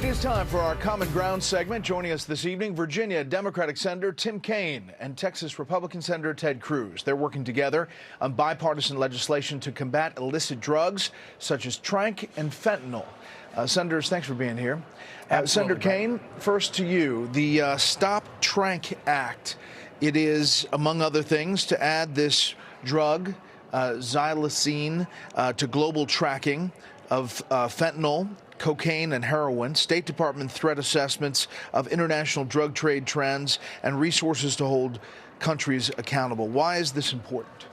It is time for our Common Ground segment. Joining us this evening, Virginia Democratic Senator Tim Kaine and Texas Republican Senator Ted Cruz. They're working together on bipartisan legislation to combat illicit drugs such as tranq and fentanyl. Senators, thanks for being here. Senator Kaine, first to you. The Stop Tranq Act. It is, among other things, to add this drug, xylazine, to global tracking of fentanyl, cocaine, and heroin, State Department threat assessments of international drug trade trends, and resources to hold countries accountable. Why is this important?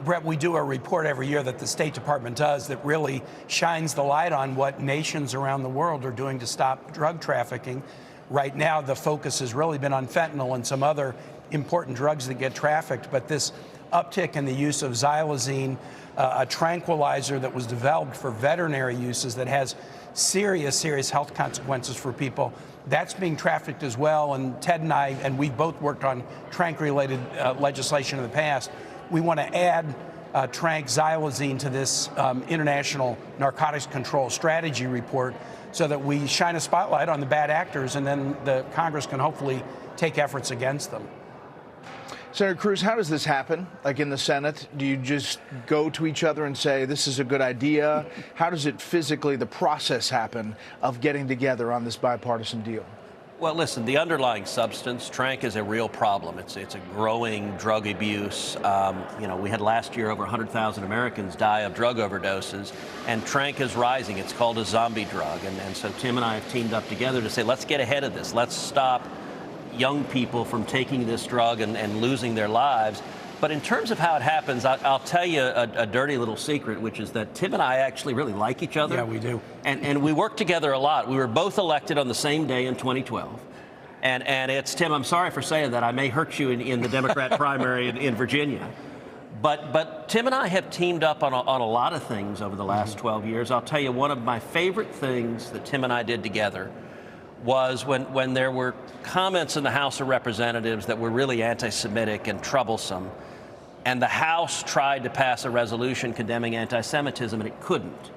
Brett, we do a report every year that the State Department does that really shines the light on what nations around the world are doing to stop drug trafficking. Right now, the focus has really been on fentanyl and some other important drugs that get trafficked, but this uptick in the use of xylazine, a tranquilizer that was developed for veterinary uses that has serious health consequences for people, that's being trafficked as well. And Ted and I, and we've both worked on tranq-related legislation in the past. We want to add tranq xylazine to this International Narcotics Control Strategy report so that we shine a spotlight on the bad actors, and then the Congress can hopefully take efforts against them. Senator Cruz, how does this happen, like in the Senate? Do you just go to each other and say, this is a good idea? How does it physically, the process happen of getting together on this bipartisan deal? Well, listen, the underlying substance, tranq, is a real problem. It's a growing drug abuse. We had last year over 100,000 Americans die of drug overdoses, and tranq is rising. It's called a zombie drug. And so Tim and I have teamed up together to say, let's get ahead of this. Let's stop young people from taking this drug and losing their lives. But in terms of how it happens, I'll tell you a dirty little secret, which is that Tim and I actually really like each other. Yeah, we do. And we work together a lot. We were both elected on the same day in 2012. And it's, Tim, I'm sorry for saying that. I may hurt you in the Democrat primary in Virginia. But Tim and I have teamed up on a lot of things over the last 12 years. I'll tell you, one of my favorite things that Tim and I did together was when there were comments in the House of Representatives that were really anti-Semitic and troublesome, and the House tried to pass a resolution condemning anti-Semitism, and it couldn't.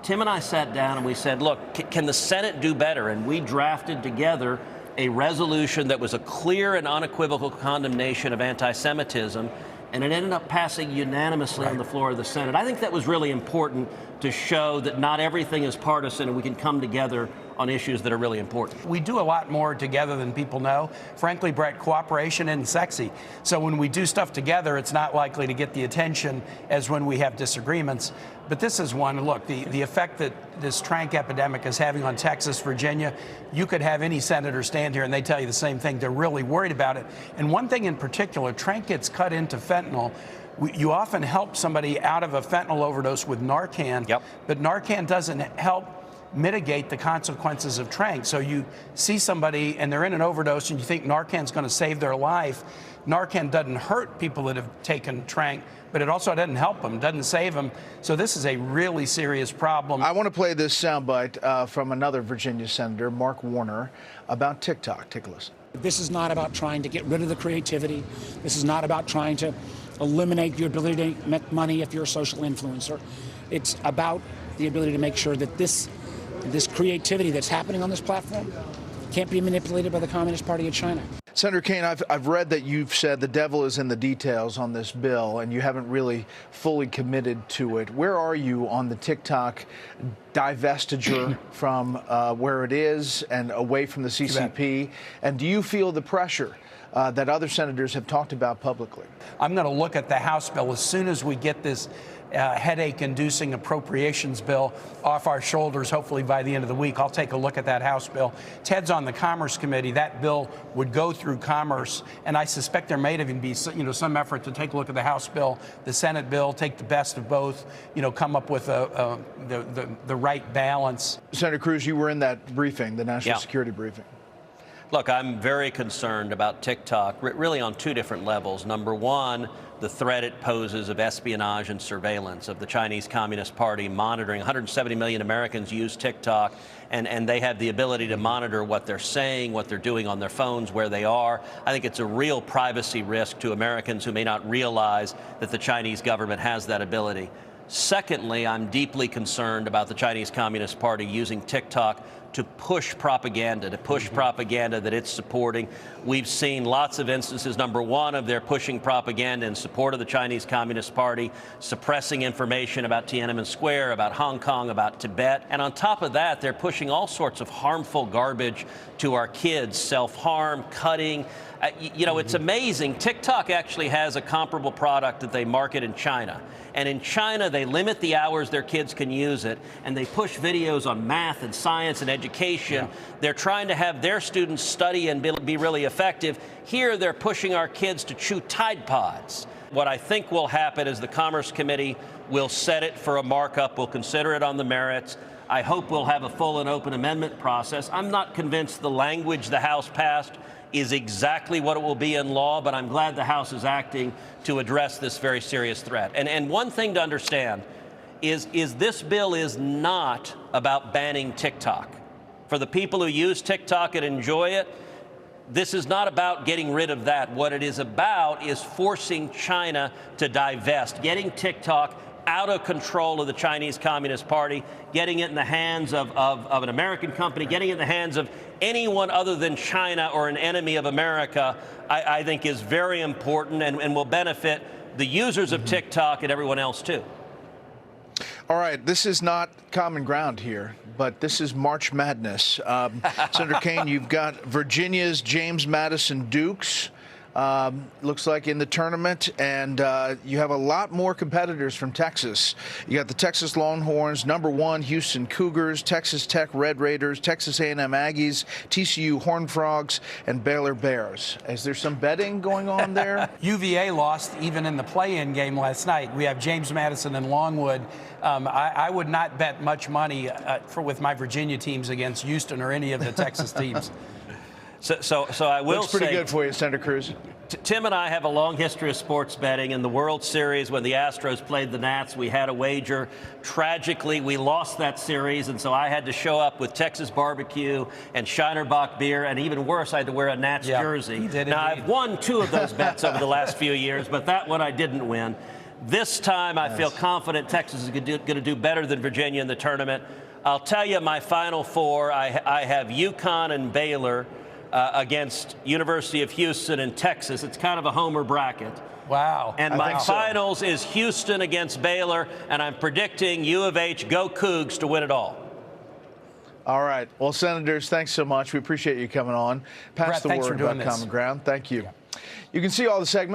Tim and I sat down and we said, look, can the Senate do better? And we drafted together a resolution that was a clear and unequivocal condemnation of anti-Semitism, and it ended up passing unanimously on the floor of the Senate. I think that was really important to show that not everything is partisan and we can come together on issues that are really important. We do a lot more together than people know. Frankly, Brett, cooperation isn't sexy. So when we do stuff together, it's not likely to get the attention as when we have disagreements. But this is one. Look, the effect that this tranq epidemic is having on Texas, Virginia, you could have any senator stand here and they tell you the same thing. They're really worried about it. And one thing in particular, tranq gets cut into fentanyl. You often help somebody out of a fentanyl overdose with Narcan, but Narcan doesn't help mitigate the consequences of tranq. So you see somebody and they're in an overdose and you think Narcan's going to save their life. Narcan doesn't hurt people that have taken tranq, but it also doesn't help them, doesn't save them. So this is a really serious problem. I want to play this soundbite from another Virginia senator, Mark Warner, about TikTok. Take a listen. This is not about trying to get rid of the creativity. This is not about trying to eliminate your ability to make money if you're a social influencer. It's about the ability to make sure that this creativity that's happening on this platform can't be manipulated by the Communist Party of China. Senator Kaine, I've read that you've said the devil is in the details on this bill, and you haven't really fully committed to it. Where are you on the TikTok divestiture from where it is and away from the CCP? And do you feel the pressure that other senators have talked about publicly? I'm going to look at the House bill as soon as we get this headache-inducing appropriations bill off our shoulders, hopefully by the end of the week. I'll take a look at that House bill. Ted's on the Commerce Committee. That bill would go through Commerce, and I suspect there may even be some effort to take a look at the House bill, the Senate bill, take the best of both, come up with the right balance. Senator Cruz, you were in that briefing, the national security briefing. Look, I'm very concerned about TikTok, really on two different levels. Number one, the threat it poses of espionage and surveillance of the Chinese Communist Party monitoring. 170 million Americans use TikTok, and they have the ability to monitor what they're saying, what they're doing on their phones, where they are. I think it's a real privacy risk to Americans who may not realize that the Chinese government has that ability. Secondly, I'm deeply concerned about the Chinese Communist Party using TikTok to push propaganda, that it's supporting. We've seen lots of instances, number one, of their pushing propaganda in support of the Chinese Communist Party, suppressing information about Tiananmen Square, about Hong Kong, about Tibet. And on top of that, they're pushing all sorts of harmful garbage to our kids, self-harm, cutting. You know, it's amazing. TikTok actually has a comparable product that they market in China. And in China, they limit the hours their kids can use it, and they push videos on math and science and education. Yeah. They're trying to have their students study and be really effective. Here, they're pushing our kids to chew Tide Pods. What I think will happen is the Commerce Committee will set it for a markup. We'll consider it on the merits. I hope we'll have a full and open amendment process. I'm not convinced the language the House passed is exactly what it will be in law, but I'm glad the House is acting to address this very serious threat. And one thing to understand is this bill is not about banning TikTok. For the people who use TikTok and enjoy it, this is not about getting rid of that. What it is about is forcing China to divest, getting TikTok out of control of the Chinese Communist Party, getting it in the hands of an American company, getting it in the hands of anyone other than China or an enemy of America, I think is very important and will benefit the users of TikTok and everyone else too. All right, this is not common ground here, but this is March Madness. Senator Kaine, you've got Virginia's James Madison Dukes. Looks like in the tournament, and you have a lot more competitors from Texas. You got the Texas Longhorns, #1 Houston Cougars, Texas Tech Red Raiders, Texas A&M Aggies, TCU Horned Frogs, and Baylor Bears. Is there some betting going on there? UVA lost even in the play-in game last night. We have James Madison and Longwood. I would not bet much money with my Virginia teams against Houston or any of the Texas teams. So I will Looks pretty good for you, Senator Cruz. Tim and I have a long history of sports betting. In the World Series, when the Astros played the Nats, we had a wager. Tragically, we lost that series, and so I had to show up with Texas barbecue and Shinerbach beer, and even worse, I had to wear a Nats jersey. Now, I've won 2 of those bets over the last few years, but that one I didn't win. This time, I feel confident Texas is going to do better than Virginia in the tournament. I'll tell you my Final Four. I have UConn and Baylor against University of Houston and Texas. It's kind of a homer bracket. Wow. And my finals is Houston against Baylor, and I'm predicting U of H, go Cougs, to win it all. All right. Well, Senators, thanks so much. We appreciate you coming on. Pass the word about Common Ground. Thank you. You can see all the segments